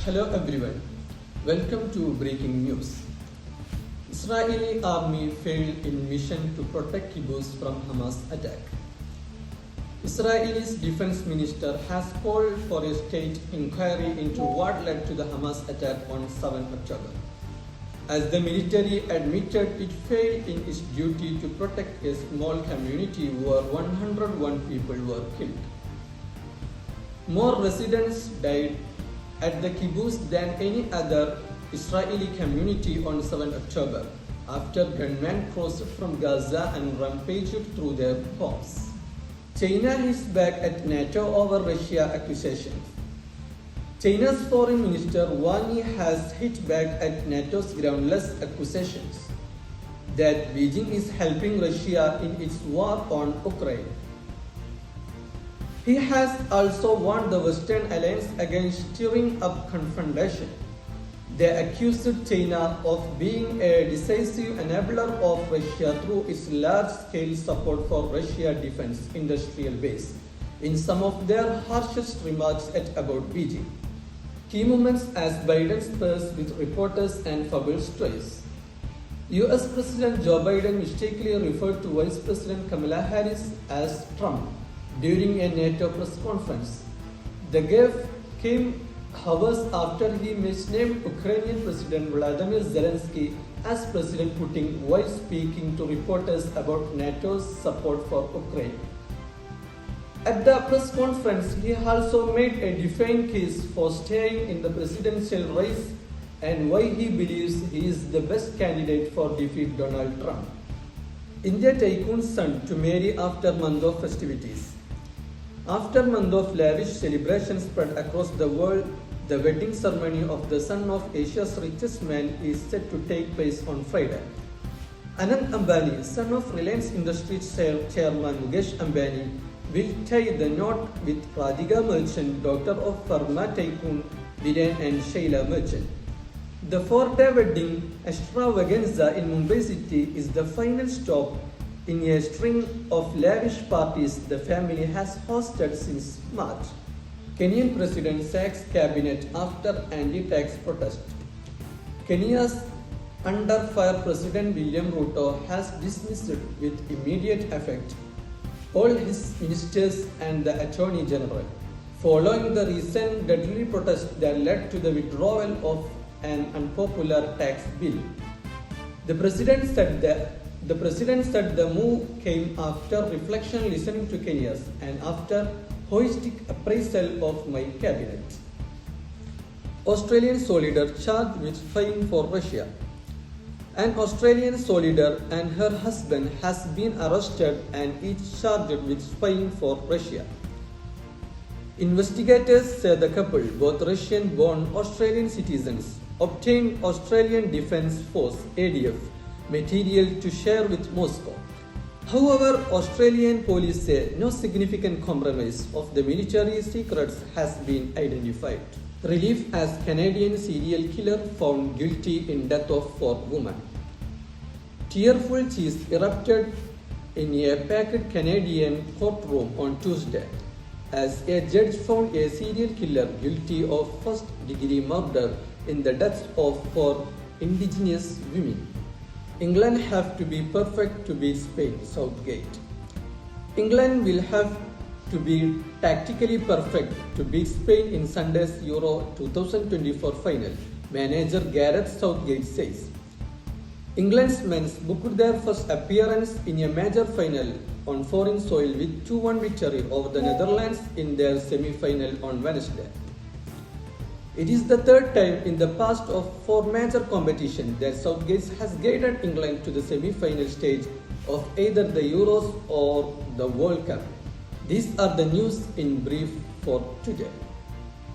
Hello everyone, welcome to Breaking News. Israeli army failed in mission to protect kibbutz from Hamas attack. Israel's defense minister has called for a state inquiry into what led to the Hamas attack on 7 October. As the military admitted it failed in its duty to protect a small community where 101 people were killed. More residents died at the kibbutz than any other Israeli community on 7 October after gunmen crossed from Gaza and rampaged through their homes. China is back at NATO over Russia accusations. China's foreign minister Wang Yi has hit back at NATO's groundless accusations that Beijing is helping Russia in its war on Ukraine. He has also warned the Western alliance against stirring up confrontation. They accused China of being a decisive enabler of Russia through its large-scale support for Russia's defense industrial base in some of their harshest remarks about Beijing. Key moments as Biden spurs with reporters and fables twice. US President Joe Biden mistakenly referred to Vice President Kamala Harris as Trump during a NATO press conference. The gaffe came hours after he misnamed Ukrainian President Vladimir Zelensky as President Putin while speaking to reporters about NATO's support for Ukraine. At the press conference, he also made a defined case for staying in the presidential race and why he believes he is the best candidate for defeat Donald Trump. India tycoon's son to marry after month of festivities. After month of lavish celebrations spread across the world, the wedding ceremony of the son of Asia's richest man is set to take place on Friday. Anand Ambani, son of Reliance Industries chairman Mukesh Ambani, will tie the knot with Radhika Merchant, daughter of pharma tycoon Viren and Sheila Merchant. The 4-day wedding extravaganza in Mumbai city is the final stop in a string of lavish parties the family has hosted since March. Kenyan president sacks cabinet after anti-tax protest. Kenya's under fire President William Ruto has dismissed with immediate effect all his ministers and the Attorney General, following the recent deadly protest that led to the withdrawal of an unpopular tax bill. The president said the move came after reflection listening to Kenyans and after holistic appraisal of my cabinet. Australian soldier charged with spying for Russia. An Australian soldier and her husband has been arrested and each charged with spying for Russia. Investigators say the couple, both Russian-born Australian citizens, obtained Australian Defence Force (ADF) material to share with Moscow. However, Australian police say no significant compromise of the military secrets has been identified. Relief as Canadian serial killer found guilty in death of 4 women. Tearful cheers erupted in a packed Canadian courtroom on Tuesday as a judge found a serial killer guilty of first-degree murder in the deaths of 4 Indigenous women. England have to be perfect to beat Spain, Southgate. England will have to be tactically perfect to beat Spain in Sunday's Euro 2024 final, manager Gareth Southgate says. England's men booked their first appearance in a major final on foreign soil with 2-1 victory over the Netherlands in their semi-final on Wednesday. It is the 3rd time in the past of 4 major competitions that Southgate has guided England to the semi-final stage of either the Euros or the World Cup. These are the news in brief for today.